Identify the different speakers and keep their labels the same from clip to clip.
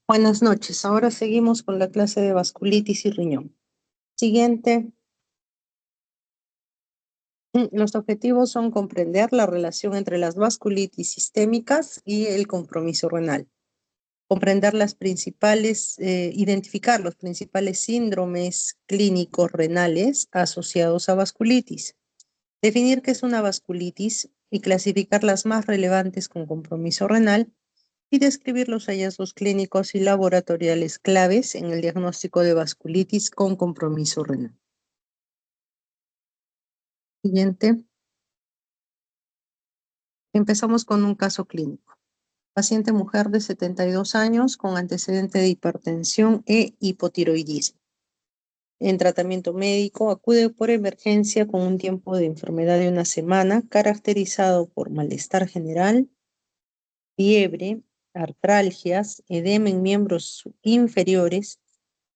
Speaker 1: Buenas noches. Ahora seguimos con la clase de vasculitis y riñón. Siguiente. Los objetivos son comprender la relación entre las vasculitis sistémicas y el compromiso renal. Comprender las principales, identificar los principales síndromes clínicos renales asociados a vasculitis. Definir qué es una vasculitis y clasificar las más relevantes con compromiso renal y describir los hallazgos clínicos y laboratoriales claves en el diagnóstico de vasculitis con compromiso renal. Siguiente. Empezamos con un caso clínico. Paciente mujer de 72 años con antecedente de hipertensión e hipotiroidismo. En tratamiento médico acude por emergencia con un tiempo de enfermedad de una semana caracterizado por malestar general, fiebre, artralgias, edema en miembros inferiores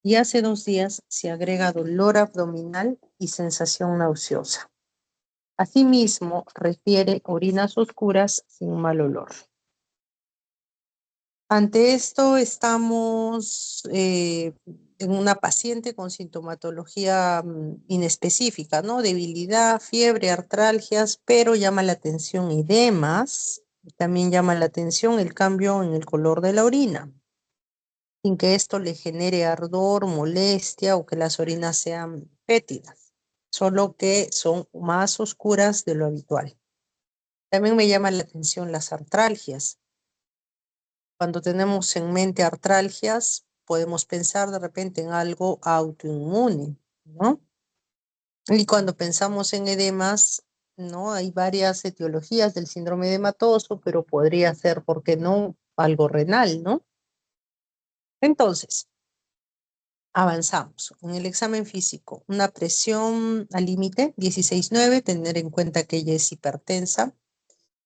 Speaker 1: y hace 2 días se agrega dolor abdominal y sensación nauseosa. Asimismo, refiere orinas oscuras sin mal olor. Ante esto estamos en una paciente con sintomatología inespecífica, ¿no? Debilidad, fiebre, artralgias, pero llama la atención edemas. También llama la atención el cambio en el color de la orina, sin que esto le genere ardor, molestia o que las orinas sean fétidas, solo que son más oscuras de lo habitual. También me llama la atención las artralgias. Cuando tenemos en mente artralgias, podemos pensar de repente en algo autoinmune, ¿no? Y cuando pensamos en edemas, ¿no? Hay varias etiologías del síndrome edematoso, pero podría ser, ¿por qué no?, algo renal, ¿no? Entonces, avanzamos. En el examen físico, una presión al límite, 16,9, tener en cuenta que ella es hipertensa.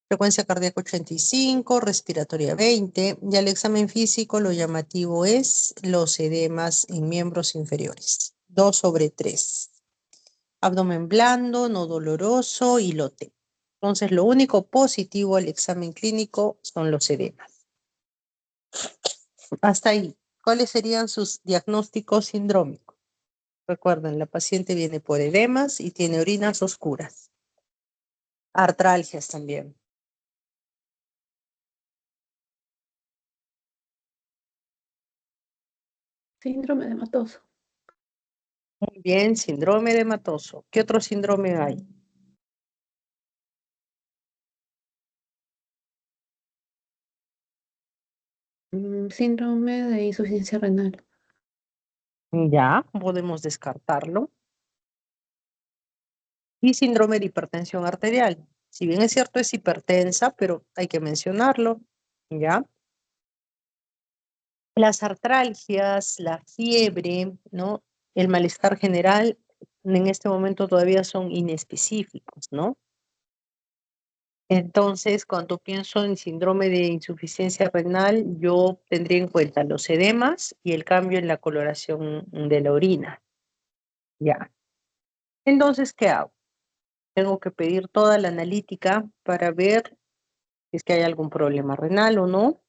Speaker 1: Frecuencia cardíaca 85, respiratoria 20, y al examen físico lo llamativo es los edemas en miembros inferiores, 2/3. Abdomen blando, no doloroso y lote. Entonces, lo único positivo al examen clínico son los edemas. Hasta ahí. ¿Cuáles serían sus diagnósticos sindrómicos? Recuerden, la paciente viene por edemas y tiene orinas oscuras. Artralgias también.
Speaker 2: Síndrome edematoso.
Speaker 1: Muy bien, síndrome edematoso. ¿Qué otro síndrome hay?
Speaker 2: Síndrome de insuficiencia renal.
Speaker 1: Ya, podemos descartarlo. Y síndrome de hipertensión arterial. Si bien es cierto, es hipertensa, pero hay que mencionarlo. ¿Ya? Las artralgias, la fiebre, ¿no? El malestar general, en este momento todavía son inespecíficos, ¿no? Entonces, cuando pienso en síndrome de insuficiencia renal, yo tendría en cuenta los edemas y el cambio en la coloración de la orina. Ya. Entonces, ¿qué hago? Tengo que pedir toda la analítica para ver si es que hay algún problema renal o no,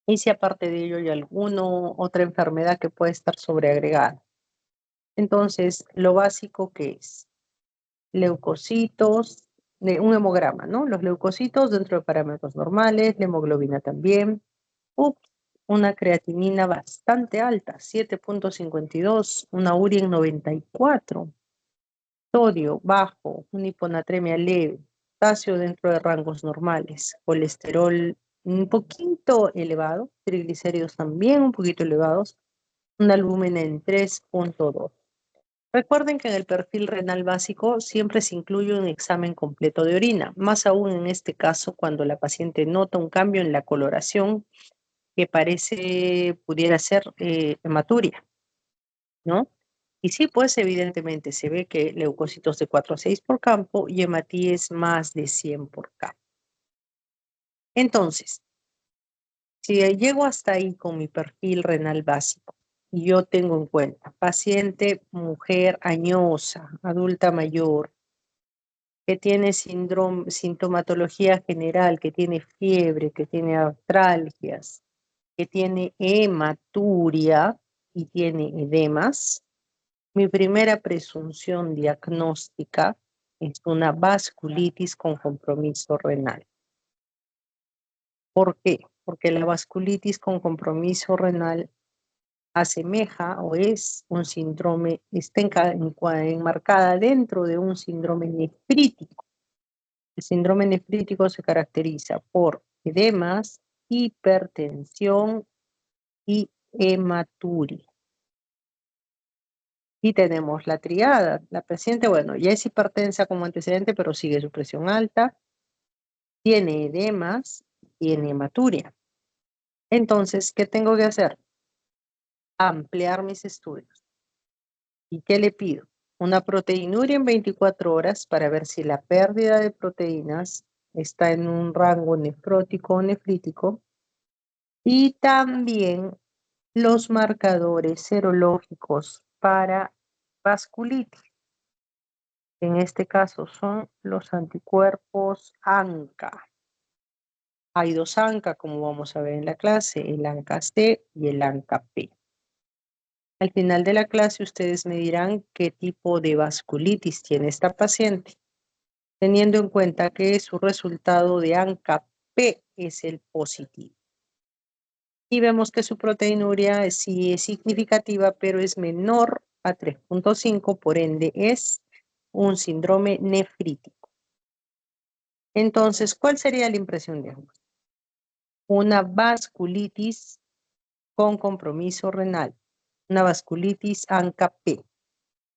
Speaker 1: y si aparte de ello hay alguna otra enfermedad que puede estar sobreagregada. Entonces, lo básico que es leucocitos, un hemograma, ¿no? Los leucocitos dentro de parámetros normales, la hemoglobina también. Una creatinina bastante alta, 7,52, una urea en 94. Sodio bajo, una hiponatremia leve, potasio dentro de rangos normales, colesterol un poquito elevado, triglicéridos también un poquito elevados, una albúmina en 3,2. Recuerden que en el perfil renal básico siempre se incluye un examen completo de orina, más aún en este caso cuando la paciente nota un cambio en la coloración que pudiera ser hematuria, ¿no? Y sí, pues evidentemente se ve que leucocitos de 4 a 6 por campo y hematíes más de 100 por campo. Entonces, si llego hasta ahí con mi perfil renal básico y yo tengo en cuenta paciente mujer añosa, adulta mayor, que tiene sintomatología general, que tiene fiebre, que tiene artralgias, que tiene hematuria y tiene edemas, mi primera presunción diagnóstica es una vasculitis con compromiso renal. ¿Por qué? Porque la vasculitis con compromiso renal asemeja o es un síndrome, está enmarcada dentro de un síndrome nefrítico. El síndrome nefrítico se caracteriza por edemas, hipertensión y hematuria. Y tenemos la triada. La paciente, bueno, ya es hipertensa como antecedente, pero sigue su presión alta, tiene edemas, tiene hematuria. Entonces, ¿qué tengo que hacer? Ampliar mis estudios. ¿Y qué le pido? Una proteinuria en 24 horas para ver si la pérdida de proteínas está en un rango nefrótico o nefrítico. Y también los marcadores serológicos para vasculitis. En este caso son los anticuerpos ANCA. Hay dos ANCA, como vamos a ver en la clase, el ANCA-C y el ANCA-P. Al final de la clase ustedes me dirán qué tipo de vasculitis tiene esta paciente, teniendo en cuenta que su resultado de ANCA-P es el positivo. Y vemos que su proteinuria sí es significativa, pero es menor a 3.5, por ende es un síndrome nefrítico. Entonces, ¿cuál sería la impresión de ambos? Una vasculitis con compromiso renal, una vasculitis ANCA-P.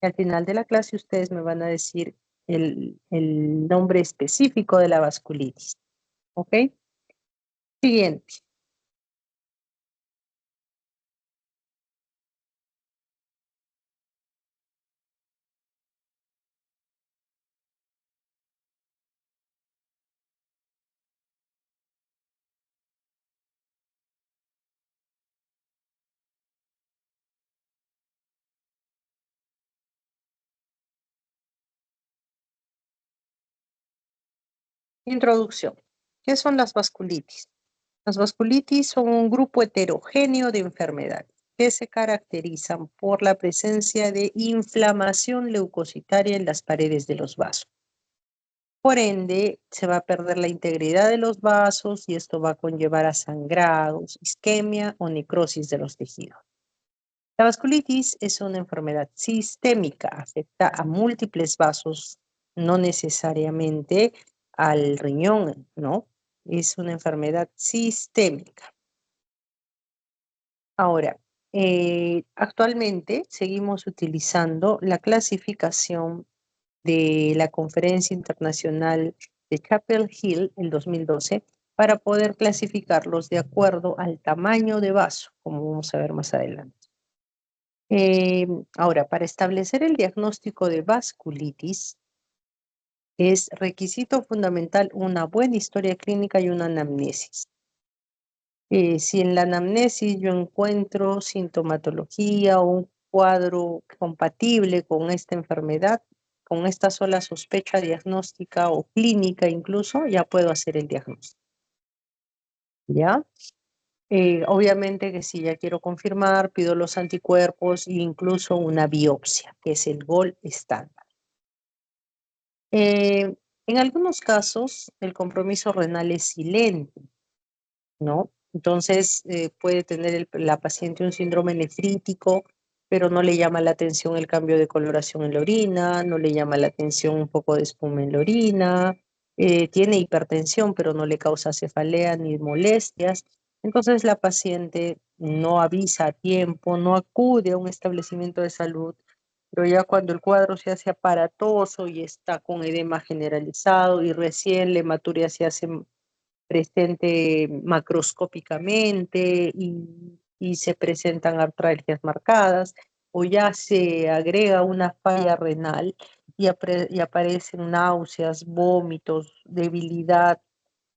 Speaker 1: Al final de la clase ustedes me van a decir el nombre específico de la vasculitis. ¿Ok? Siguiente. Introducción. ¿Qué son las vasculitis? Las vasculitis son un grupo heterogéneo de enfermedades que se caracterizan por la presencia de inflamación leucocitaria en las paredes de los vasos. Por ende, se va a perder la integridad de los vasos y esto va a conllevar a sangrados, isquemia o necrosis de los tejidos. La vasculitis es una enfermedad sistémica, afecta a múltiples vasos, no necesariamente al riñón, ¿no? Es una enfermedad sistémica. Ahora, actualmente seguimos utilizando la clasificación de la Conferencia Internacional de Chapel Hill en 2012 para poder clasificarlos de acuerdo al tamaño de vaso, como vamos a ver más adelante. Ahora, para establecer el diagnóstico de vasculitis, es requisito fundamental una buena historia clínica y una anamnesis. Si en la anamnesis yo encuentro sintomatología o un cuadro compatible con esta enfermedad, con esta sola sospecha diagnóstica o clínica incluso, ya puedo hacer el diagnóstico. ¿Ya? Obviamente que si ya quiero confirmar, pido los anticuerpos e incluso una biopsia, que es el gold estándar. En algunos casos, el compromiso renal es silente, ¿no? Entonces, puede tener la paciente un síndrome nefrítico, pero no le llama la atención el cambio de coloración en la orina, no le llama la atención un poco de espuma en la orina, tiene hipertensión, pero no le causa cefalea ni molestias. Entonces, la paciente no avisa a tiempo, no acude a un establecimiento de salud, pero ya cuando el cuadro se hace aparatoso y está con edema generalizado y recién la hematuria se hace presente macroscópicamente y se presentan artralgias marcadas, o ya se agrega una falla renal y aparecen náuseas, vómitos, debilidad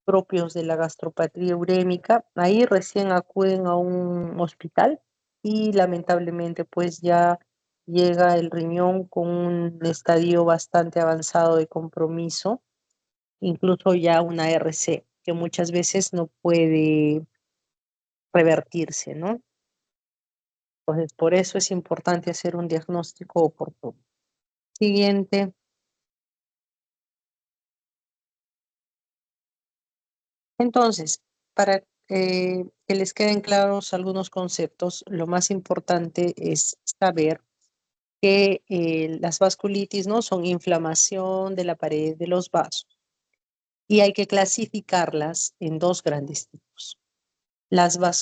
Speaker 1: propios de la gastropatía urémica, ahí recién acuden a un hospital y lamentablemente pues ya llega el riñón con un estadio bastante avanzado de compromiso, incluso ya una RC, que muchas veces no puede revertirse, ¿no? Entonces, por eso es importante hacer un diagnóstico oportuno. Siguiente. Entonces, para que les queden claros algunos conceptos, lo más importante es saber que las vasculitis, ¿no?, son inflamación de la pared de los vasos y hay que clasificarlas en dos grandes tipos,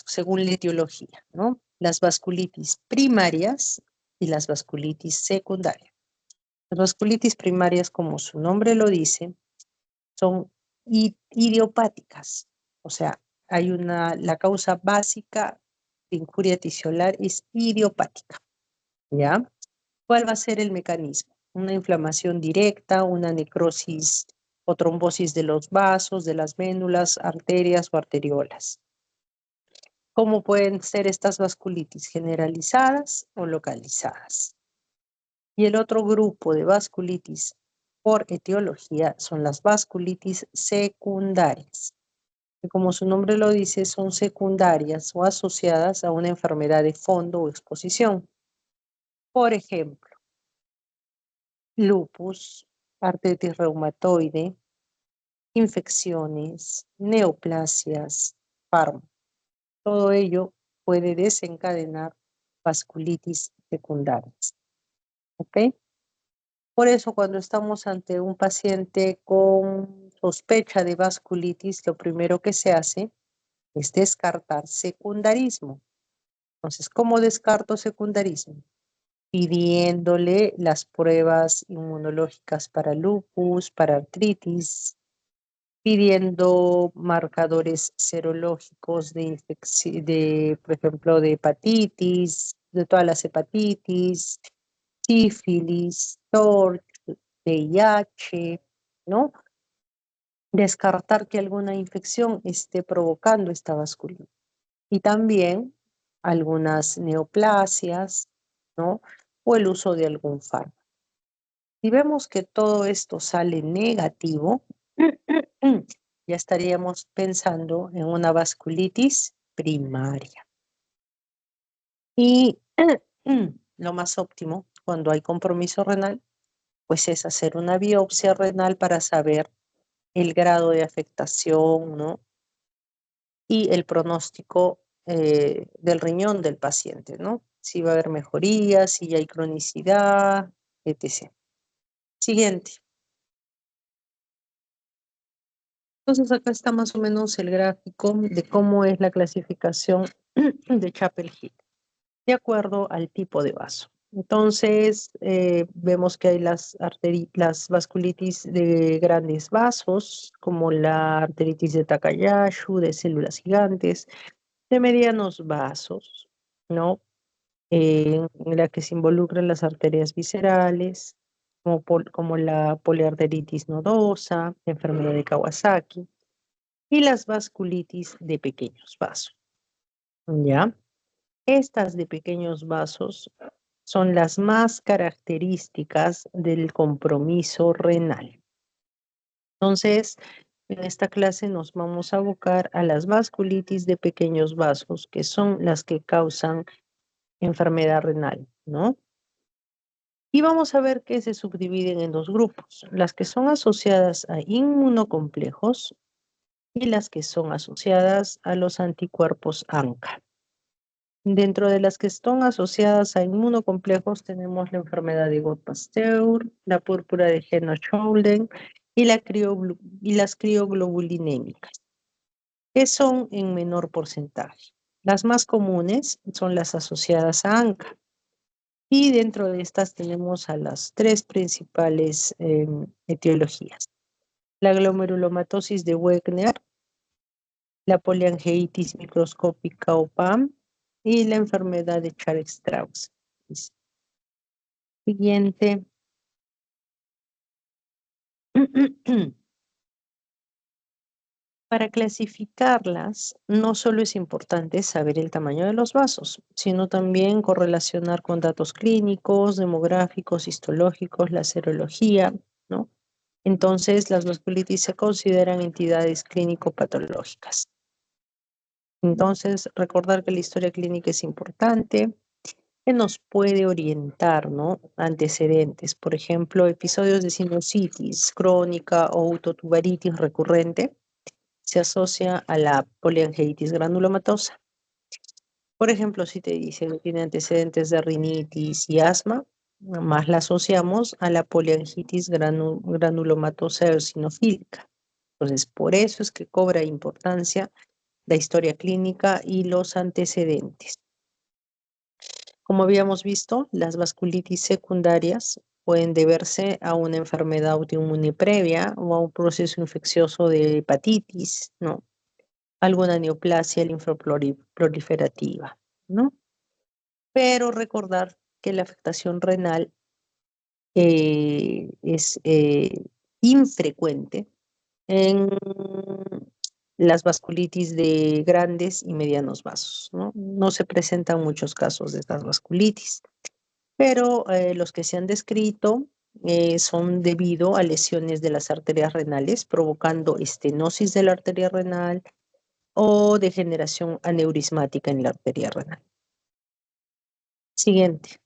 Speaker 1: según la etiología, ¿no? Las vasculitis primarias y las vasculitis secundarias. Las vasculitis primarias, como su nombre lo dice, son idiopáticas, o sea, la causa básica de injuria tisiolar es idiopática, ¿ya? ¿Cuál va a ser el mecanismo? Una inflamación directa, una necrosis o trombosis de los vasos, de las médulas, arterias o arteriolas. ¿Cómo pueden ser estas vasculitis? Generalizadas o localizadas. Y el otro grupo de vasculitis por etiología son las vasculitis secundarias, que como su nombre lo dice, son secundarias o asociadas a una enfermedad de fondo o exposición. Por ejemplo, lupus, artritis reumatoide, infecciones, neoplasias, parvo. Todo ello puede desencadenar vasculitis secundarias. ¿Ok? Por eso, cuando estamos ante un paciente con sospecha de vasculitis, lo primero que se hace es descartar secundarismo. Entonces, ¿cómo descarto secundarismo? Pidiéndole las pruebas inmunológicas para lupus, para artritis, pidiendo marcadores serológicos por ejemplo, de hepatitis, de todas las hepatitis, sífilis, TORCH, VIH, ¿no? Descartar que alguna infección esté provocando esta vasculitis. Y también algunas neoplasias, ¿no? O el uso de algún fármaco. Si vemos que todo esto sale negativo, ya estaríamos pensando en una vasculitis primaria. Y lo más óptimo cuando hay compromiso renal, pues es hacer una biopsia renal para saber el grado de afectación, ¿no? Y el pronóstico del riñón del paciente, ¿no? Si va a haber mejoría, si ya hay cronicidad, etc. Siguiente. Entonces acá está más o menos el gráfico de cómo es la clasificación de Chapel-Hill, de acuerdo al tipo de vaso. Entonces, vemos que hay las vasculitis de grandes vasos, como la arteritis de Takayasu, de células gigantes, de medianos vasos, ¿no? En la que se involucran las arterias viscerales, como la poliarteritis nodosa, enfermedad de Kawasaki, y las vasculitis de pequeños vasos, ¿ya? Estas de pequeños vasos son las más características del compromiso renal. Entonces, en esta clase nos vamos a abocar a las vasculitis de pequeños vasos, que son las que causan enfermedad renal, ¿no? Y vamos a ver que se subdividen en dos grupos, las que son asociadas a inmunocomplejos y las que son asociadas a los anticuerpos ANCA. Dentro de las que están asociadas a inmunocomplejos tenemos la enfermedad de Gott-Pasteur, la púrpura de Henoch-Schönlein y las crioglobulinémicas, que son en menor porcentaje. Las más comunes son las asociadas a ANCA. Y dentro de estas tenemos a las tres principales etiologías. La glomerulomatosis de Wegener, la poliangeitis microscópica o PAM y la enfermedad de Char-Strauss. Siguiente. Para clasificarlas, no solo es importante saber el tamaño de los vasos, sino también correlacionar con datos clínicos, demográficos, histológicos, la serología, ¿no? Entonces, las vasculitis se consideran entidades clínico-patológicas. Entonces, recordar que la historia clínica es importante, que nos puede orientar, ¿no? Antecedentes, por ejemplo, episodios de sinusitis crónica o autotubaritis recurrente se asocia a la poliangiitis granulomatosa. Por ejemplo, si te dice que tiene antecedentes de rinitis y asma, más la asociamos a la poliangitis granulomatosa eosinofílica. Entonces, por eso es que cobra importancia la historia clínica y los antecedentes. Como habíamos visto, las vasculitis secundarias pueden deberse a una enfermedad autoinmune previa o a un proceso infeccioso de hepatitis, ¿no? Alguna neoplasia linfoproliferativa, ¿no? Pero recordar que la afectación renal es infrecuente en las vasculitis de grandes y medianos vasos, ¿no? No se presentan muchos casos de estas vasculitis, pero los que se han descrito son debido a lesiones de las arterias renales, provocando estenosis de la arteria renal o degeneración aneurismática en la arteria renal. Siguiente.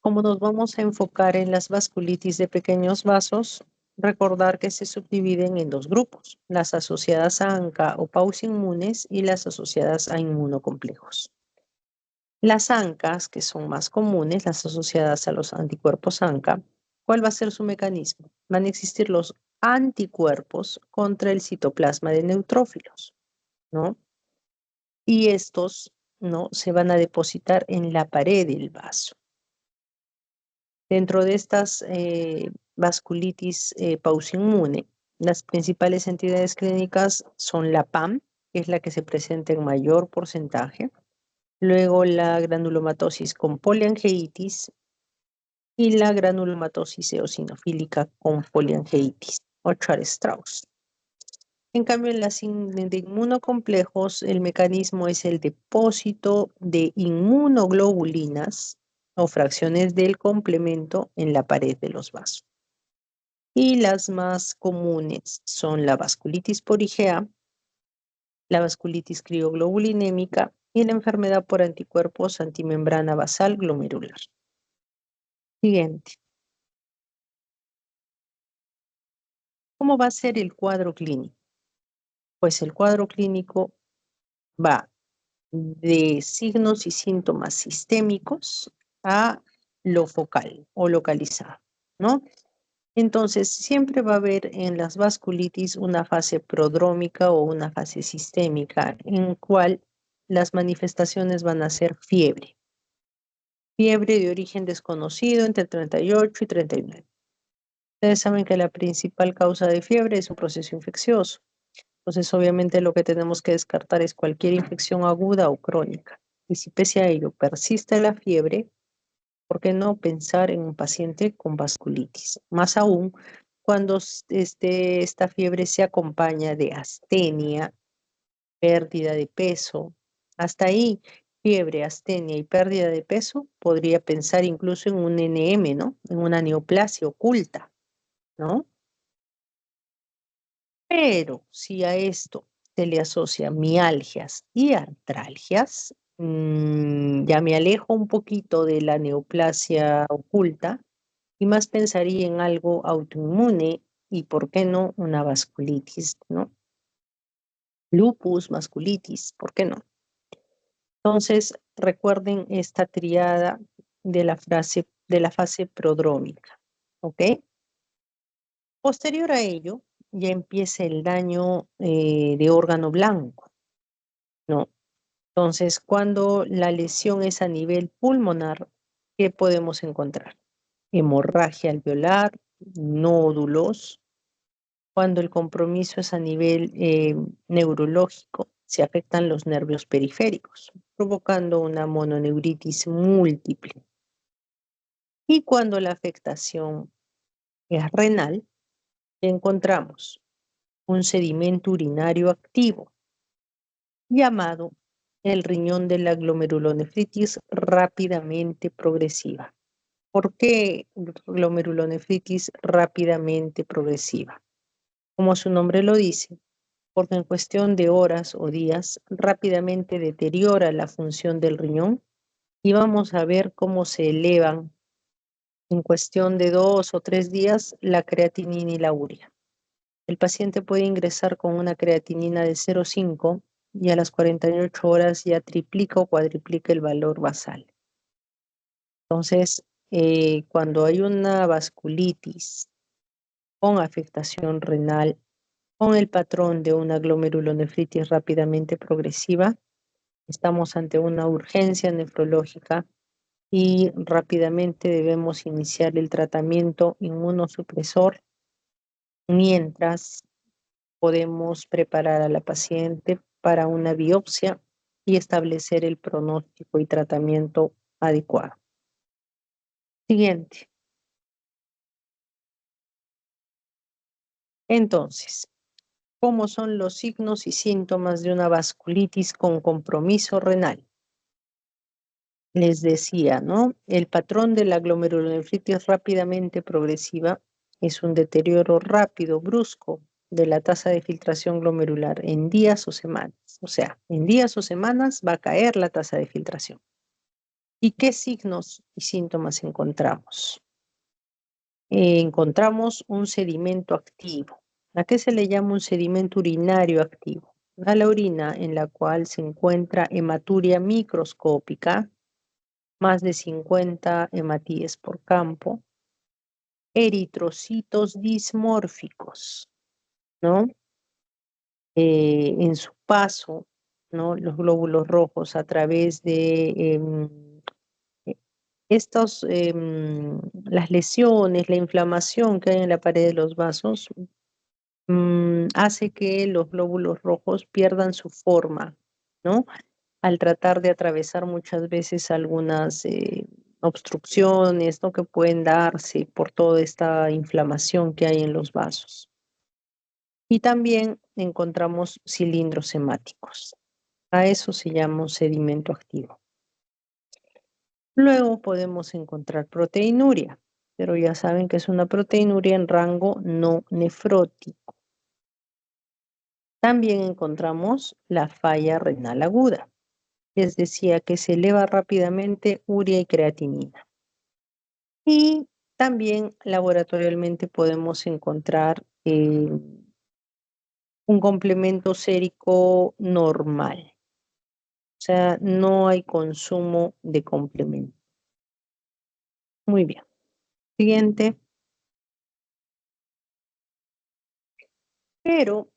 Speaker 1: Como nos vamos a enfocar en las vasculitis de pequeños vasos, recordar que se subdividen en dos grupos, las asociadas a ANCA o PAUS inmunes y las asociadas a inmunocomplejos. Las ANCAs, que son más comunes, las asociadas a los anticuerpos ANCA, ¿cuál va a ser su mecanismo? Van a existir los anticuerpos contra el citoplasma de neutrófilos, ¿no? Y estos, ¿no? Se van a depositar en la pared del vaso. Dentro de estas vasculitis pausinmune, las principales entidades clínicas son la PAM, que es la que se presenta en mayor porcentaje, luego la granulomatosis con poliangiitis y la granulomatosis eosinofílica con poliangiitis o Char-Strauss. En cambio, en las de inmunocomplejos, el mecanismo es el depósito de inmunoglobulinas o fracciones del complemento en la pared de los vasos. Y las más comunes son la vasculitis por IgA, la vasculitis crioglobulinémica y la enfermedad por anticuerpos antimembrana basal glomerular. Siguiente. ¿Cómo va a ser el cuadro clínico? Pues el cuadro clínico va de signos y síntomas sistémicos a lo focal o localizado, ¿no? Entonces, siempre va a haber en las vasculitis una fase prodrómica o una fase sistémica en cual las manifestaciones van a ser fiebre. Fiebre de origen desconocido entre 38 y 39. Ustedes saben que la principal causa de fiebre es un proceso infeccioso. Entonces, obviamente, lo que tenemos que descartar es cualquier infección aguda o crónica. Y si pese a ello persiste la fiebre, ¿por qué no pensar en un paciente con vasculitis? Más aún cuando esta fiebre se acompaña de astenia, pérdida de peso. Hasta ahí, fiebre, astenia y pérdida de peso, podría pensar incluso en un NM, ¿no? En una neoplasia oculta, ¿no? Pero si a esto se le asocia mialgias y artralgias, ya me alejo un poquito de la neoplasia oculta y más pensaría en algo autoinmune y, ¿por qué no, una vasculitis, ¿no? Lupus, vasculitis, ¿por qué no? Entonces, recuerden esta triada de la fase prodrómica, ¿ok? Posterior a ello, ya empieza el daño de órgano blanco, ¿no? Entonces, cuando la lesión es a nivel pulmonar, ¿qué podemos encontrar? Hemorragia alveolar, nódulos. Cuando el compromiso es a nivel neurológico, se afectan los nervios periféricos, provocando una mononeuritis múltiple. Y cuando la afectación es renal, encontramos un sedimento urinario activo llamado el riñón de la glomerulonefritis rápidamente progresiva. ¿Por qué glomerulonefritis rápidamente progresiva? Como su nombre lo dice, porque en cuestión de horas o días rápidamente deteriora la función del riñón y vamos a ver cómo se elevan en cuestión de 2 o 3 días la creatinina y la urea. El paciente puede ingresar con una creatinina de 0,5 y a las 48 horas ya triplica o cuadriplica el valor basal. Entonces, cuando hay una vasculitis con afectación renal, con el patrón de una glomerulonefritis rápidamente progresiva, estamos ante una urgencia nefrológica y rápidamente debemos iniciar el tratamiento inmunosupresor mientras podemos preparar a la paciente para una biopsia y establecer el pronóstico y tratamiento adecuado. Siguiente. Entonces, ¿cómo son los signos y síntomas de una vasculitis con compromiso renal? Les decía, ¿no? El patrón de la glomerulonefritis rápidamente progresiva es un deterioro rápido, brusco, de la tasa de filtración glomerular en días o semanas. O sea, en días o semanas va a caer la tasa de filtración. ¿Y qué signos y síntomas encontramos? Encontramos un sedimento activo. ¿A qué se le llama un sedimento urinario activo? A la orina en la cual se encuentra hematuria microscópica, más de 50 hematíes por campo, eritrocitos dismórficos, ¿no? En su paso, ¿no? Los glóbulos rojos a través de estos, las lesiones, la inflamación que hay en la pared de los vasos, hace que los glóbulos rojos pierdan su forma, ¿no? Al tratar de atravesar muchas veces algunas obstrucciones, ¿no? Que pueden darse por toda esta inflamación que hay en los vasos. Y también encontramos cilindros hemáticos. A eso se llama un sedimento activo. Luego podemos encontrar proteinuria, pero ya saben que es una proteinuria en rango no nefrótico. También encontramos la falla renal aguda. Les decía que se eleva rápidamente urea y creatinina. Y también laboratorialmente podemos encontrar un complemento sérico normal. O sea, no hay consumo de complemento. Muy bien. Siguiente. Pero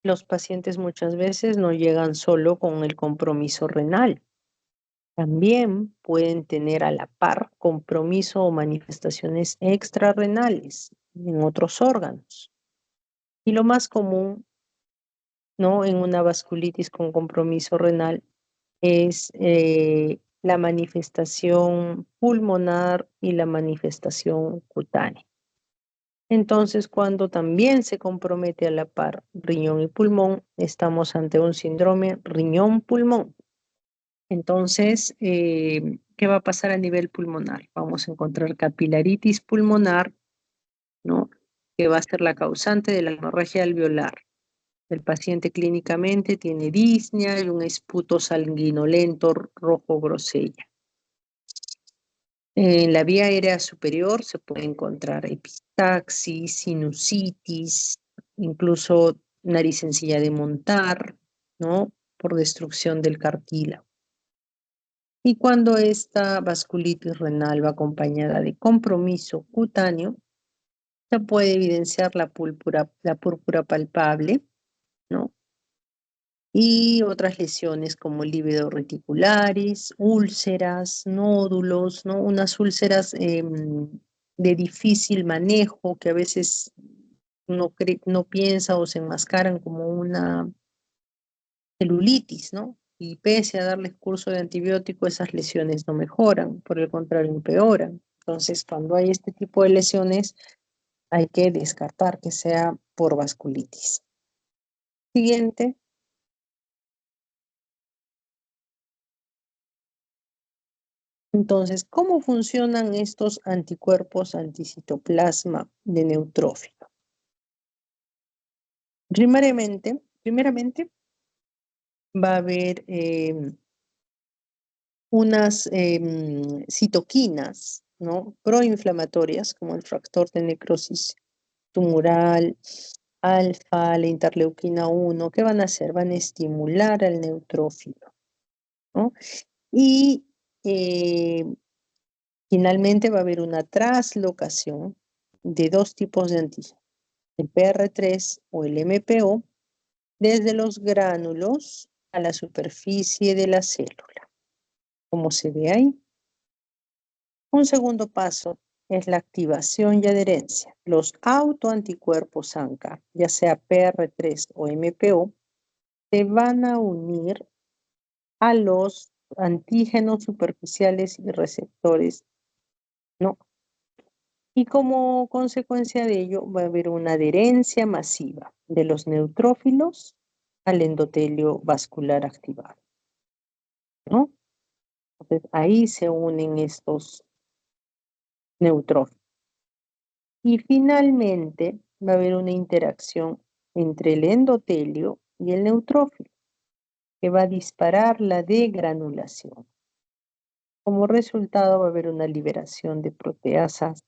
Speaker 1: los pacientes muchas veces no llegan solo con el compromiso renal. También pueden tener a la par compromiso o manifestaciones extrarrenales en otros órganos. Y lo más común, ¿no? En una vasculitis con compromiso renal es la manifestación pulmonar y la manifestación cutánea. Entonces, cuando también se compromete a la par riñón y pulmón, estamos ante un síndrome riñón-pulmón. Entonces, ¿qué va a pasar a nivel pulmonar? Vamos a encontrar capilaritis pulmonar, ¿no? Que va a ser la causante de la hemorragia alveolar. El paciente clínicamente tiene disnea y un esputo sanguinolento rojo grosella. En la vía aérea superior se puede encontrar epistaxis, sinusitis, incluso nariz sencilla de montar, ¿no? Por destrucción del cartílago. Y cuando esta vasculitis renal va acompañada de compromiso cutáneo, se puede evidenciar la púrpura palpable, ¿no? Y otras lesiones como lívido reticularis, úlceras, nódulos, ¿no? Unas úlceras de difícil manejo que a veces no piensa o se enmascaran como una celulitis, ¿no? Y pese a darles curso de antibiótico, esas lesiones no mejoran, por el contrario, empeoran. Entonces, cuando hay este tipo de lesiones, hay que descartar que sea por vasculitis. Siguiente. Entonces, ¿cómo funcionan estos anticuerpos anticitoplasma de neutrófilo? Primariamente, Primeramente, va a haber unas citoquinas, ¿no? Proinflamatorias, como el factor de necrosis tumoral, alfa, la interleuquina 1, ¿qué van a hacer? Van a estimular al neutrófilo, ¿no? Y finalmente va a haber una traslocación de dos tipos de antígenos, el PR3 o el MPO, desde los gránulos a la superficie de la célula, como se ve ahí. Un segundo paso es la activación y adherencia. Los autoanticuerpos ANCA, ya sea PR3 o MPO, se van a unir a los antígenos superficiales y receptores, ¿no? Y como consecuencia de ello va a haber una adherencia masiva de los neutrófilos al endotelio vascular activado, ¿no? Entonces ahí se unen estos neutrófilos. Y finalmente va a haber una interacción entre el endotelio y el neutrófilo que va a disparar la degranulación. Como resultado va a haber una liberación de proteasas,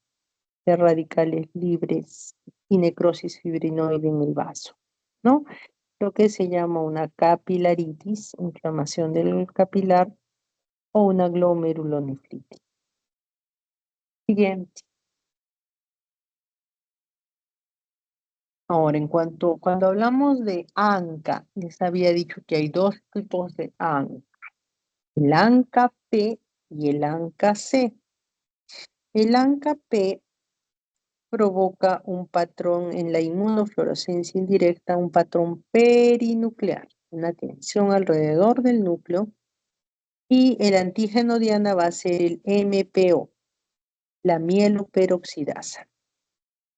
Speaker 1: de radicales libres y necrosis fibrinoide en el vaso, ¿no? Lo que se llama una capilaritis, inflamación del capilar, o una glomerulonefritis. Siguiente. Ahora, cuando hablamos de ANCA, les había dicho que hay dos tipos de ANCA, el ANCA-P y el ANCA-C. El ANCA-P provoca un patrón en la inmunofluorescencia indirecta, un patrón perinuclear, una tensión alrededor del núcleo, y el antígeno diana va a ser el MPO, la mieloperoxidasa.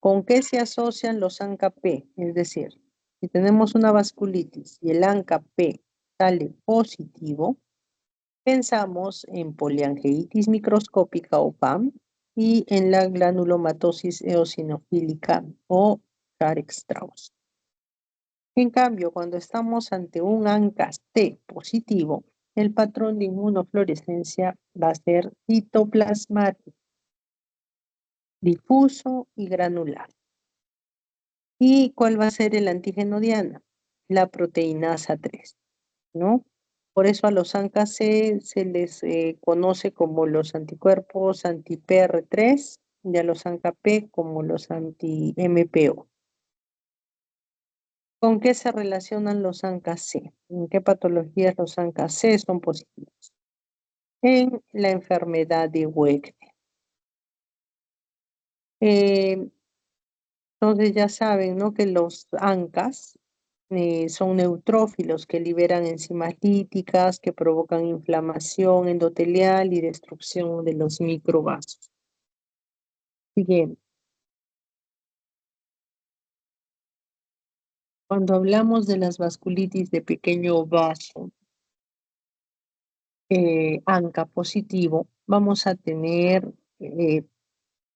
Speaker 1: ¿Con qué se asocian los ANCA-P? Es decir, si tenemos una vasculitis y el ANCA-P sale positivo, pensamos en poliangeitis microscópica o PAM y en la granulomatosis eosinofílica o Char-Strauss. En cambio, cuando estamos ante un ANCA-T positivo, el patrón de inmunofluorescencia va a ser citoplasmático, difuso y granular. ¿Y cuál va a ser el antígeno diana? La proteinasa 3, ¿no? Por eso a los ANCA-C se les conoce como los anticuerpos anti-PR3 y a los ANCA-P como los anti-MPO. ¿Con qué se relacionan los ANCA-C? ¿En qué patologías los ANCA-C son positivos? En la enfermedad de Wegener. Entonces ya saben, ¿no? Que los ANCAs son neutrófilos que liberan enzimas líticas que provocan inflamación endotelial y destrucción de los microvasos. Siguiente. Cuando hablamos de las vasculitis de pequeño vaso, ANCA positivo, vamos a tener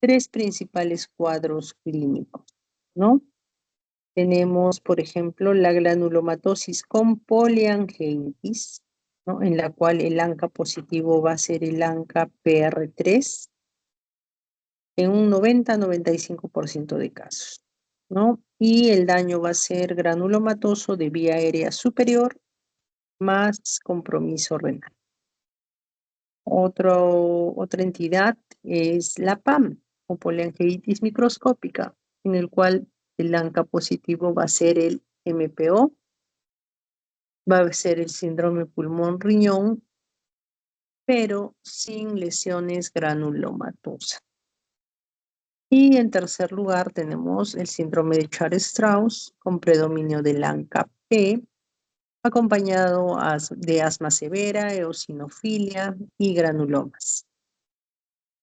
Speaker 1: tres principales cuadros clínicos, ¿no? Tenemos, por ejemplo, la granulomatosis con poliangeitis, ¿no? En la cual el ANCA positivo va a ser el ANCA PR3 en un 90-95% de casos, ¿no? Y el daño va a ser granulomatoso de vía aérea superior más compromiso renal. Otra entidad es la PAM, o poliangeitis microscópica, en el cual el ANCA positivo va a ser el MPO, va a ser el síndrome pulmón-riñón, pero sin lesiones granulomatosas. Y en tercer lugar tenemos el síndrome de Char-Strauss con predominio del ANCA-P, acompañado de asma severa, eosinofilia y granulomas.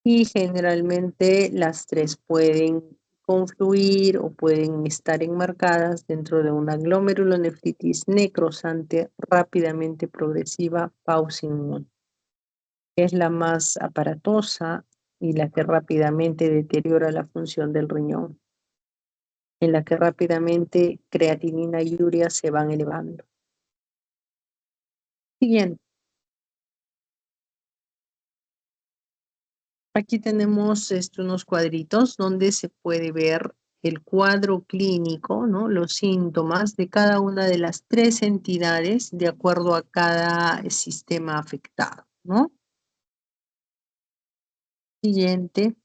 Speaker 1: Y generalmente las tres pueden confluir o pueden estar enmarcadas dentro de una glomerulonefritis necrosante rápidamente progresiva pausinmune. Es la más aparatosa y la que rápidamente deteriora la función del riñón. en la que rápidamente creatinina y urea se van elevando. Siguiente. Aquí tenemos unos cuadritos donde se puede ver el cuadro clínico, ¿no? Los síntomas de cada una de las tres entidades de acuerdo a cada sistema afectado, ¿no? Siguiente.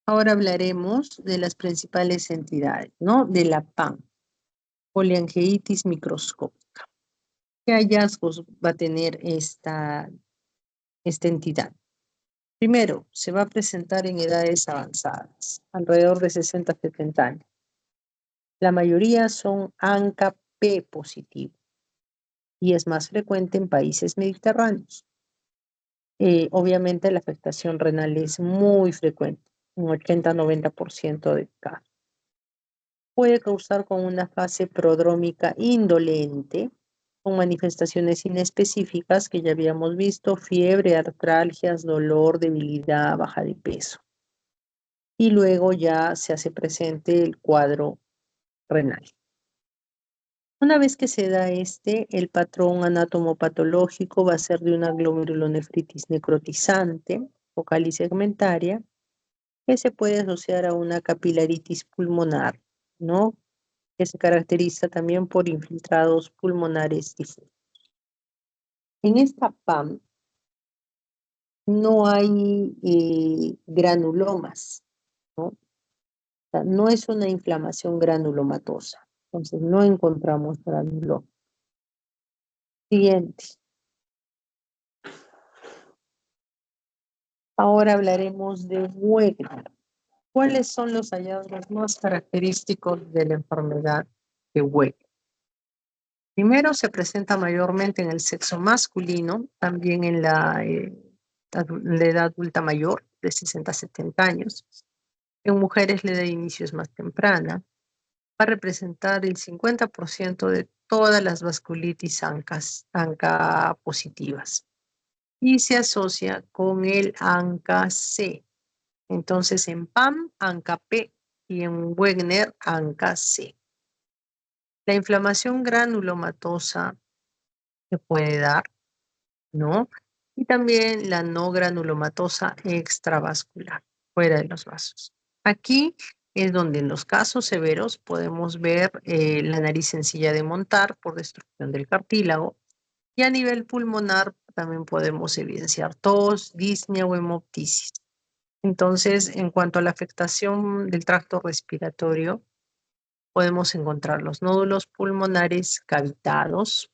Speaker 1: Ahora hablaremos de las principales entidades, ¿no? De la PAM, poliangiitis microscópica. ¿Qué hallazgos va a tener esta entidad? Primero, se va a presentar en edades avanzadas, alrededor de 60 a 70 años. La mayoría son ANCA-P positivo y es más frecuente en países mediterráneos. Obviamente la afectación renal es muy frecuente, un 80-90% de casos. Puede causar con una fase prodrómica indolente, con manifestaciones inespecíficas que ya habíamos visto, fiebre, artralgias, dolor, debilidad, baja de peso. Y luego ya se hace presente el cuadro renal. Una vez que se da el patrón anatomopatológico va a ser de una glomerulonefritis necrotizante, focal y segmentaria, que se puede asociar a una capilaritis pulmonar, ¿no? Que se caracteriza también por infiltrados pulmonares difusos. En esta PAM no hay granulomas, ¿no? O sea, no es una inflamación granulomatosa, entonces no encontramos granuloma. Siguiente. Ahora hablaremos de Wegener. ¿Cuáles son los hallazgos más característicos de la enfermedad de Wegener? Primero, se presenta mayormente en el sexo masculino, también en la edad adulta mayor, de 60 a 70 años. En mujeres, la edad de inicio es más temprana. Va a representar el 50% de todas las vasculitis ANCA positivas. Y se asocia con el ANCA-C. Entonces, en PAM, ANCA-P y en Wegener, ANCA-C. La inflamación granulomatosa se puede dar, ¿no? Y también la no granulomatosa extravascular, fuera de los vasos. Aquí es donde en los casos severos podemos ver la nariz sencilla de montar por destrucción del cartílago. Y a nivel pulmonar también podemos evidenciar tos, disnea o hemoptisis. Entonces, en cuanto a la afectación del tracto respiratorio, podemos encontrar los nódulos pulmonares cavitados,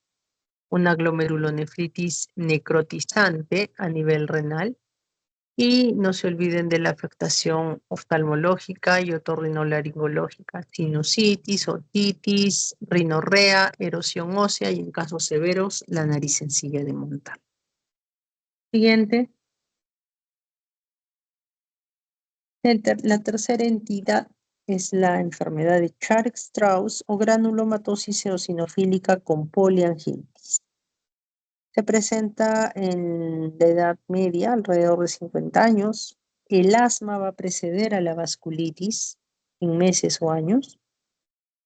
Speaker 1: una glomerulonefritis necrotizante a nivel renal, y no se olviden de la afectación oftalmológica y otorrinolaringológica, sinusitis, otitis, rinorrea, erosión ósea y en casos severos la nariz sencilla de montar. Siguiente. La tercera entidad es la enfermedad de Churg-Strauss o granulomatosis eosinofílica con poliangiitis. Se presenta en la edad media, alrededor de 50 años. El asma va a preceder a la vasculitis en meses o años.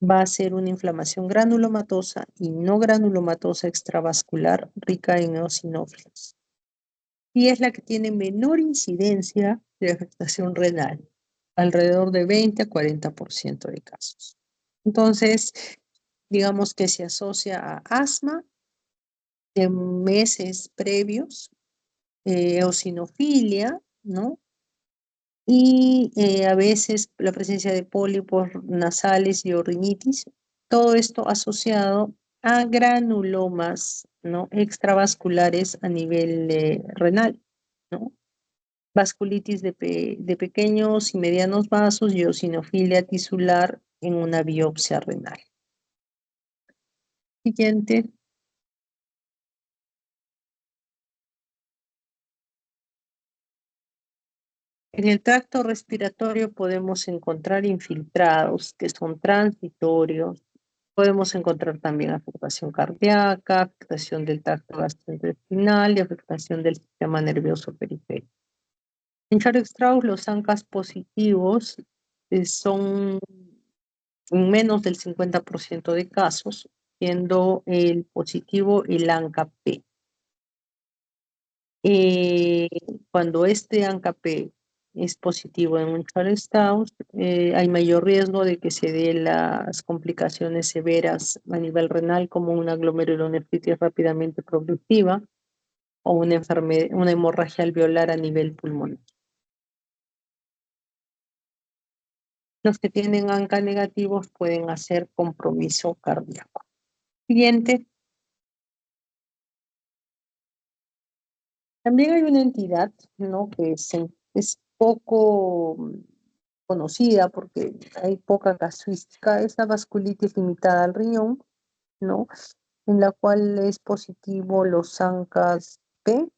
Speaker 1: Va a ser una inflamación granulomatosa y no granulomatosa extravascular rica en eosinófilos. Y es la que tiene menor incidencia de afectación renal, alrededor de 20 a 40% de casos. Entonces, digamos que se asocia a asma de meses previos, eosinofilia, ¿no? Y a veces la presencia de pólipos nasales y orinitis, todo esto asociado a granulomas, ¿no? Extravasculares a nivel renal, ¿no? Vasculitis de pequeños y medianos vasos y eosinofilia tisular en una biopsia renal. Siguiente. En el tracto respiratorio podemos encontrar infiltrados que son transitorios. Podemos encontrar también afectación cardíaca, afectación del tracto gastrointestinal y afectación del sistema nervioso periférico. En Chart-Strauss los ANCAs positivos son en menos del 50% de casos, siendo el positivo el ANCA-P. Cuando este ANCA-P es positivo en un Chart-Strauss, hay mayor riesgo de que se dé las complicaciones severas a nivel renal, como una glomerulonefritis rápidamente progresiva o una hemorragia alveolar a nivel pulmonar. Los que tienen ANCA negativos pueden hacer compromiso cardíaco. Siguiente. También hay una entidad, ¿no?, que es poco conocida porque hay poca casuística, es la vasculitis limitada al riñón, ¿no?, en la cual es positivo los ANCAs P.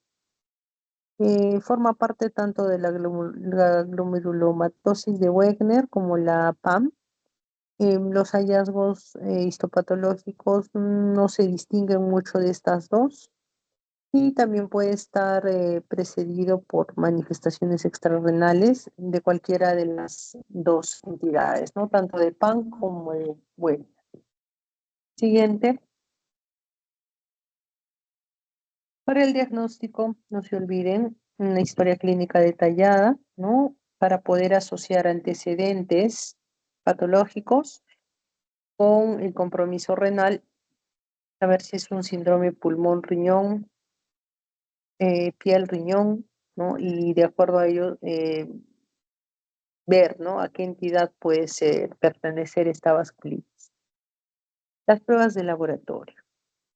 Speaker 1: Forma parte tanto de la glomerulomatosis de Wegener como la PAM. Los hallazgos histopatológicos no se distinguen mucho de estas dos. Y también puede estar precedido por manifestaciones extrarrenales de cualquiera de las dos entidades, ¿no? Tanto de PAN como de WEG. Siguiente. Para el diagnóstico, no se olviden, una historia clínica detallada, ¿no?, para poder asociar antecedentes patológicos con el compromiso renal, a ver si es un síndrome pulmón-riñón, piel-riñón, ¿no? Y de acuerdo a ello, ver, ¿no?, a qué entidad puede pertenecer esta vasculitis. Las pruebas de laboratorio,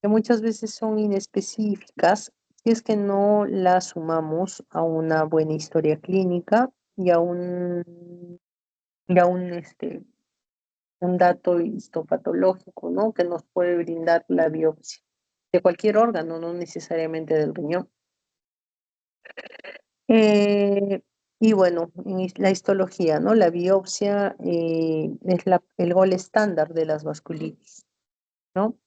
Speaker 1: que muchas veces son inespecíficas si es que no las sumamos a una buena historia clínica y a un dato histopatológico, ¿no?, que nos puede brindar la biopsia de cualquier órgano, no necesariamente del riñón. Y bueno, la histología, ¿no? La biopsia es el gol estándar de las vasculitis, ¿no?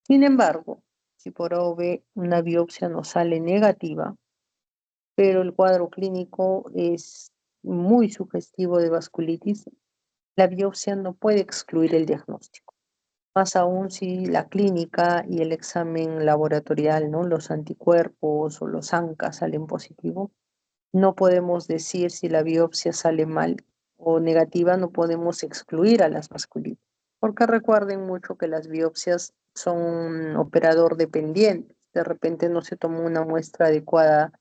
Speaker 1: Sin embargo, si por OV una biopsia nos sale negativa, pero el cuadro clínico es muy sugestivo de vasculitis, la biopsia no puede excluir el diagnóstico. Más aún si la clínica y el examen laboratorial, ¿no?, los anticuerpos o los ANCA salen positivos, no podemos decir si la biopsia sale mal o negativa, no podemos excluir a las vasculitis, porque recuerden mucho que las biopsias son operador dependientes. De repente no se tomó una muestra adecuada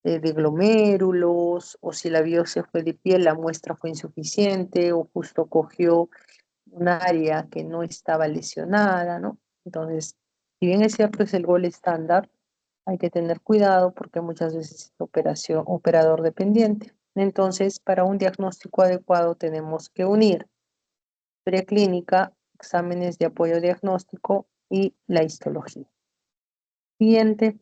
Speaker 1: de glomérulos, o si la biopsia fue de piel, la muestra fue insuficiente o justo cogió un área que no estaba lesionada, ¿no? Entonces, si bien es cierto, es el gol estándar, hay que tener cuidado porque muchas veces es operador dependiente. Entonces, para un diagnóstico adecuado tenemos que unir preclínica, exámenes de apoyo diagnóstico y la histología. Siguiente.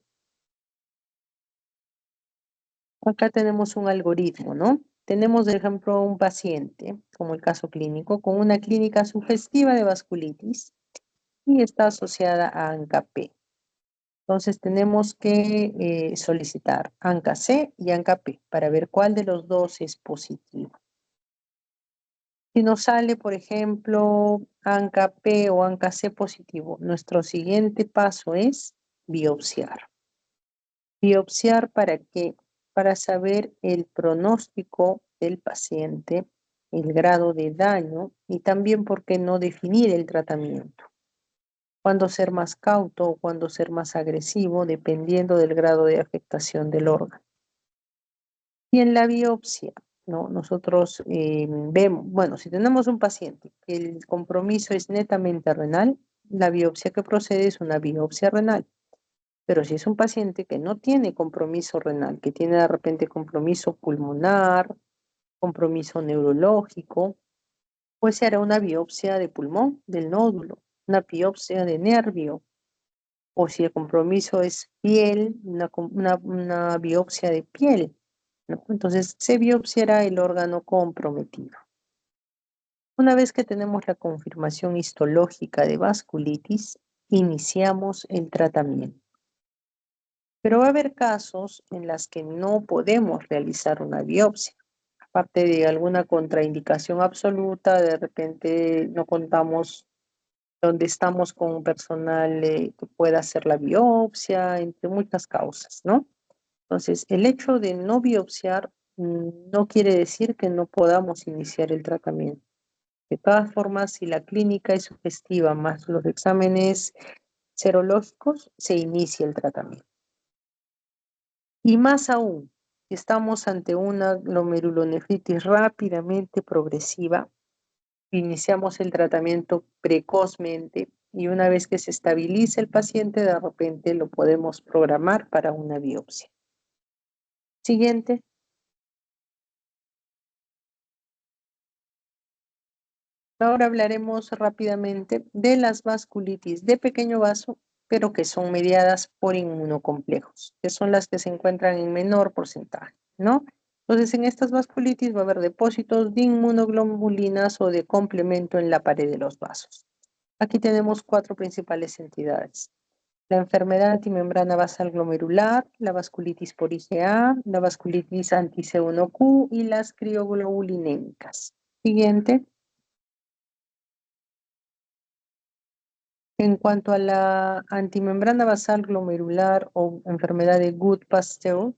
Speaker 1: Acá tenemos un algoritmo, ¿no? Tenemos, por ejemplo, un paciente, como el caso clínico, con una clínica sugestiva de vasculitis y está asociada a ANCA-P. Entonces tenemos que solicitar ANCA-C y ANCA-P para ver cuál de los dos es positivo. Si nos sale, por ejemplo, ANCA-P o ANCA-C positivo, nuestro siguiente paso es biopsiar. ¿Biopsiar para qué? Para saber el pronóstico del paciente, el grado de daño y también, ¿por qué no, definir el tratamiento? Cuándo ser más cauto o cuándo ser más agresivo, dependiendo del grado de afectación del órgano. Y en la biopsia, ¿no?, nosotros vemos, bueno, si tenemos un paciente que el compromiso es netamente renal, la biopsia que procede es una biopsia renal. Pero si es un paciente que no tiene compromiso renal, que tiene de repente compromiso pulmonar, compromiso neurológico, pues se hará una biopsia de pulmón, del nódulo, una biopsia de nervio, o si el compromiso es piel, una biopsia de piel, ¿no? Entonces se biopsiará el órgano comprometido. Una vez que tenemos la confirmación histológica de vasculitis, iniciamos el tratamiento. Pero va a haber casos en los que no podemos realizar una biopsia. Aparte de alguna contraindicación absoluta, de repente no contamos donde estamos con un personal que pueda hacer la biopsia, entre muchas causas, ¿no? Entonces, el hecho de no biopsiar no quiere decir que no podamos iniciar el tratamiento. De todas formas, si la clínica es sugestiva más los exámenes serológicos, se inicia el tratamiento. Y más aún, si estamos ante una glomerulonefritis rápidamente progresiva, iniciamos el tratamiento precozmente y una vez que se estabilice el paciente, de repente lo podemos programar para una biopsia. Siguiente. Ahora hablaremos rápidamente de las vasculitis de pequeño vaso, pero que son mediadas por inmunocomplejos, que son las que se encuentran en menor porcentaje, ¿no? Entonces, en estas vasculitis va a haber depósitos de inmunoglobulinas o de complemento en la pared de los vasos. Aquí tenemos 4 principales entidades. La enfermedad antimembrana basal glomerular, la vasculitis por IgA, la vasculitis anti-C1Q y las crioglobulinémicas. Siguiente. En cuanto a la antimembrana basal glomerular o enfermedad de Good-Pasteur,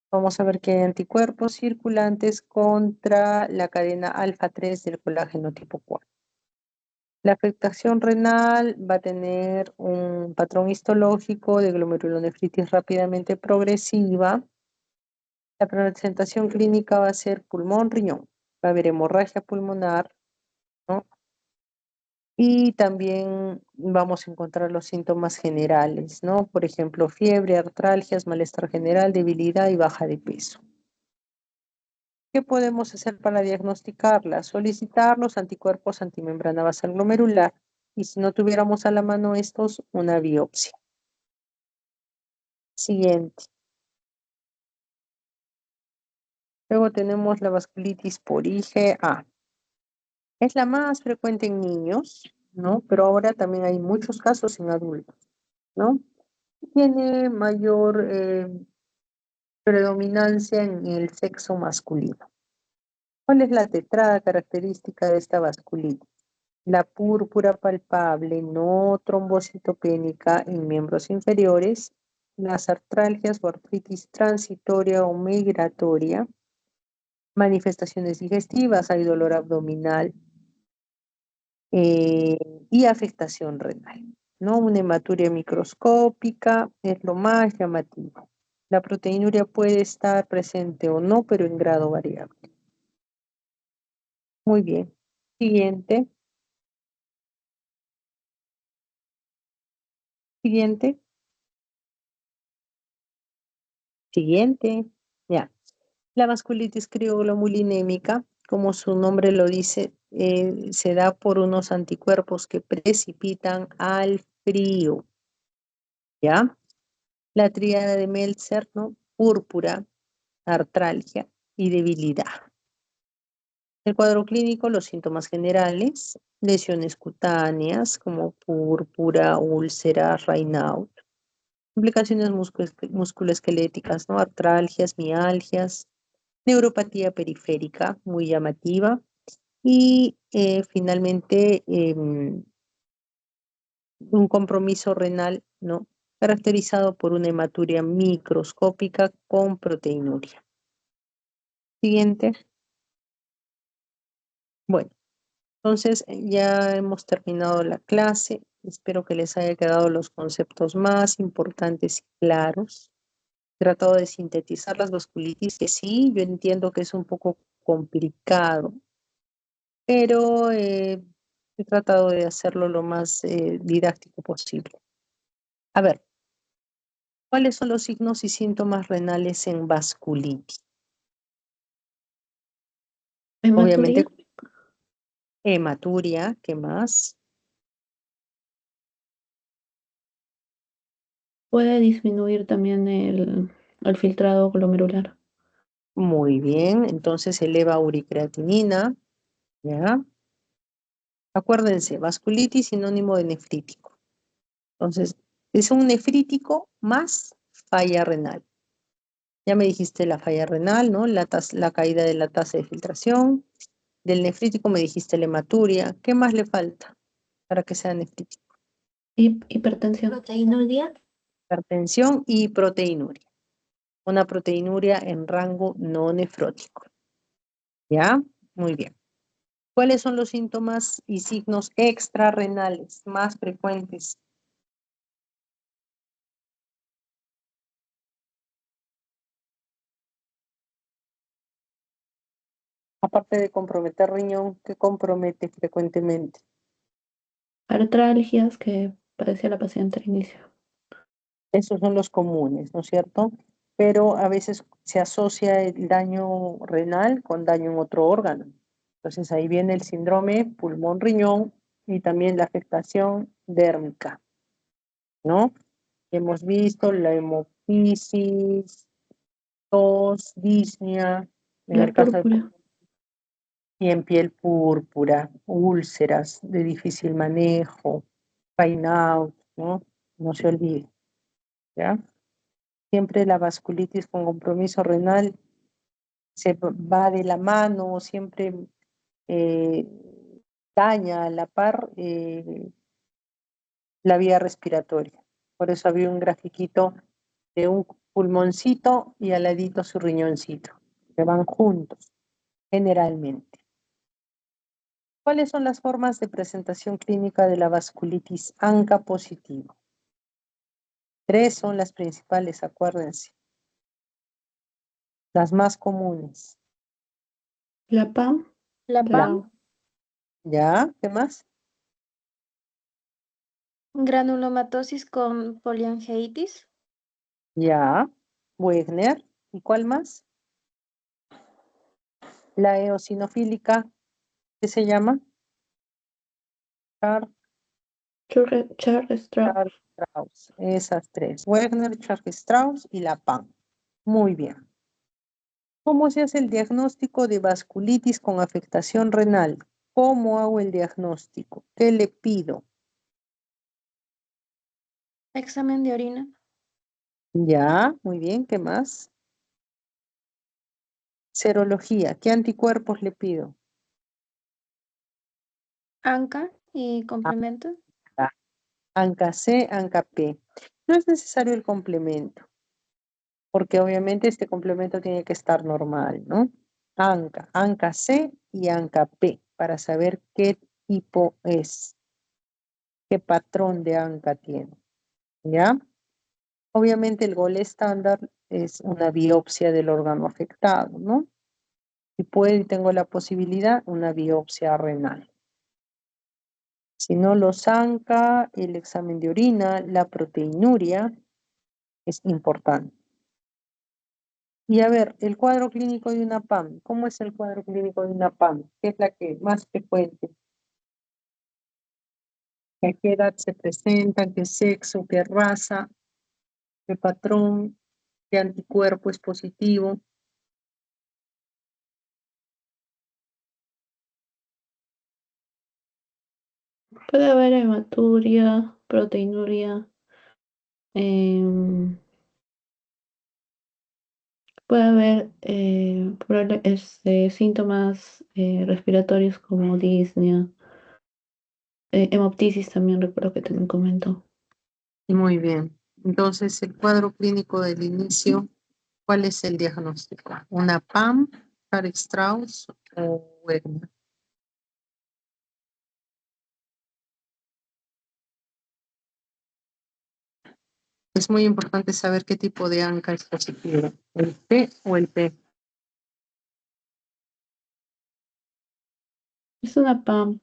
Speaker 1: vamos a ver que hay anticuerpos circulantes contra la cadena alfa 3 del colágeno tipo 4. La afectación renal va a tener un patrón histológico de glomerulonefritis rápidamente progresiva. La presentación clínica va a ser pulmón-riñón. Va a haber hemorragia pulmonar, ¿no? Y también vamos a encontrar los síntomas generales, ¿no? Por ejemplo, fiebre, artralgias, malestar general, debilidad y baja de peso. ¿Qué podemos hacer para diagnosticarla? Solicitar los anticuerpos antimembrana basal glomerular y si no tuviéramos a la mano estos, una biopsia. Siguiente. Luego tenemos la vasculitis por IgA. Es la más frecuente en niños, ¿no? Pero ahora también hay muchos casos en adultos, ¿no? Tiene mayor predominancia en el sexo masculino. ¿Cuál es la tetrada característica de esta vasculitis? La púrpura palpable no trombocitopénica en miembros inferiores, las artralgias o artritis transitoria o migratoria, manifestaciones digestivas, hay dolor abdominal y afectación renal, ¿no? Una hematuria microscópica es lo más llamativo. La proteinuria puede estar presente o no, pero en grado variable. Muy bien. Siguiente. Siguiente. Siguiente. Ya. La vasculitis crioglobulinémica, como su nombre lo dice, se da por unos anticuerpos que precipitan al frío. ¿Ya? La tríada de Meltzer, ¿no? Púrpura, artralgia y debilidad. El cuadro clínico, los síntomas generales, lesiones cutáneas como púrpura, úlcera, Raynaud, complicaciones musculoesqueléticas, ¿no? Artralgias, mialgias, neuropatía periférica, muy llamativa, y finalmente un compromiso renal, ¿no? Caracterizado por una hematuria microscópica con proteinuria. Siguiente. Bueno, entonces ya hemos terminado la clase. Espero que les haya quedado los conceptos más importantes y claros. He tratado de sintetizar las vasculitis, que sí, yo entiendo que es un poco complicado, pero he tratado de hacerlo lo más didáctico posible. A ver, ¿cuáles son los signos y síntomas renales en vasculitis? Obviamente,
Speaker 2: Hematuria
Speaker 1: hematuria, ¿qué más?
Speaker 2: puede disminuir también el filtrado glomerular.
Speaker 1: Muy bien, entonces eleva uricreatinina, ¿ya? Acuérdense, vasculitis sinónimo de nefrítico. Entonces, es un nefrítico más falla renal. Ya me dijiste la falla renal, ¿no? La caída de la tasa de filtración. Del nefrítico me dijiste la hematuria. ¿Qué más le falta para que sea nefrítico?
Speaker 2: Hipertensión.
Speaker 3: Proteinuria.
Speaker 1: Hipertensión y proteinuria. Una proteinuria en rango no nefrótico. ¿Ya? Muy bien. ¿Cuáles son los síntomas y signos extrarrenales más frecuentes? Aparte de comprometer riñón, ¿qué compromete frecuentemente?
Speaker 2: Artralgias que padecía la paciente al inicio.
Speaker 1: Esos son los comunes, ¿no es cierto? Pero a veces se asocia el daño renal con daño en otro órgano. Entonces ahí viene el síndrome pulmón-riñón y también la afectación dérmica, ¿no? Hemos visto la hemoptisis, tos, disnea, en
Speaker 2: La
Speaker 1: el caso de
Speaker 2: púrpura.
Speaker 1: en piel púrpura, úlceras de difícil manejo, fine out, ¿no? No se olvide, ¿ya? Siempre la vasculitis con compromiso renal se va de la mano, siempre eh, daña a la par la vía respiratoria. Por eso había un grafiquito de un pulmoncito y al ladito su riñoncito, que van juntos, generalmente. ¿Cuáles son las formas de presentación clínica de la vasculitis ANCA positiva? 3 son las principales, acuérdense. Las más comunes.
Speaker 2: La PAM.
Speaker 3: La PAM.
Speaker 1: ¿Ya? ¿Qué más?
Speaker 3: Granulomatosis con poliangiitis.
Speaker 1: Ya. Wegener. ¿Y cuál más? La eosinofílica, ¿qué se llama?
Speaker 2: Char-Strauss.
Speaker 1: Strauss. Esas 3. Wegener, Strauss y la PAN. Muy bien. ¿Cómo se hace el diagnóstico de vasculitis con afectación renal? ¿Cómo hago el diagnóstico? ¿Qué le pido?
Speaker 3: Examen de orina.
Speaker 1: Ya, muy bien. ¿Qué más? Serología. ¿Qué anticuerpos le pido?
Speaker 3: ANCA y complemento.
Speaker 1: ANCA C, ANCA P. No es necesario el complemento, porque obviamente este complemento tiene que estar normal, ¿no? ANCA, ANCA C y ANCA P, para saber qué tipo es, qué patrón de ANCA tiene, ¿ya? Obviamente el gol estándar es una biopsia del órgano afectado, ¿no? Si puedo y tengo la posibilidad, una biopsia renal. Si no los ANCA, el examen de orina, la proteinuria es importante. Y a ver, el cuadro clínico de una PAM. ¿Cómo es el cuadro clínico de una PAM? ¿Qué es la que más frecuente? ¿A qué edad se presenta? ¿Qué sexo? ¿Qué raza? ¿Qué patrón? ¿Qué anticuerpo es positivo?
Speaker 2: Puede haber hematuria, proteinuria. Puede haber síntomas respiratorios como disnea. Hemoptisis también recuerdo que también comentó.
Speaker 1: Muy bien. Entonces, el cuadro clínico del inicio, ¿cuál es el diagnóstico? ¿Una PAM, Strauss o Wegener? Es muy importante saber qué tipo de ANCA es positivo, el P o el P.
Speaker 2: Es una PAM.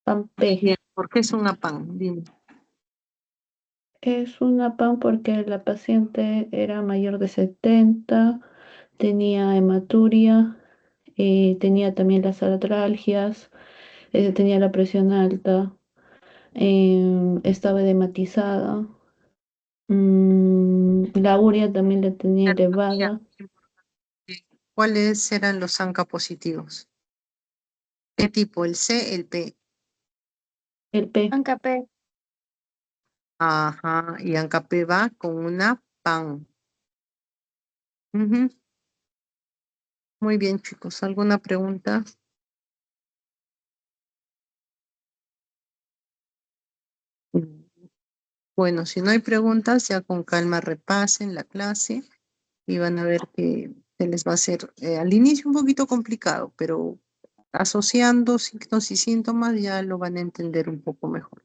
Speaker 2: PAM P.
Speaker 1: Bien, ¿por qué es una PAM? Dime.
Speaker 2: Es una PAM porque la paciente era mayor de 70, tenía hematuria, tenía también las artralgias, tenía la presión alta, estaba edematizada. La urea también la tenía
Speaker 1: Ya,
Speaker 2: elevada.
Speaker 1: ¿cuáles eran los ANCA positivos? ¿Qué tipo? ¿El C, el P?
Speaker 2: El P.
Speaker 3: ANCA P.
Speaker 1: Ajá, y Ancape va con una pan. Ujú. Muy bien, chicos. ¿Alguna pregunta? Mm. Bueno, si no hay preguntas, ya con calma repasen la clase y van a ver que se les va a hacer al inicio un poquito complicado, pero asociando signos y síntomas ya lo van a entender un poco mejor.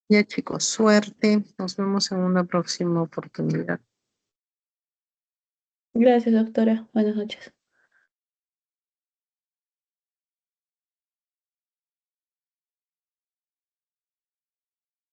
Speaker 1: Ya, chicos, suerte. Nos vemos en una próxima oportunidad.
Speaker 2: Gracias, doctora. Buenas noches.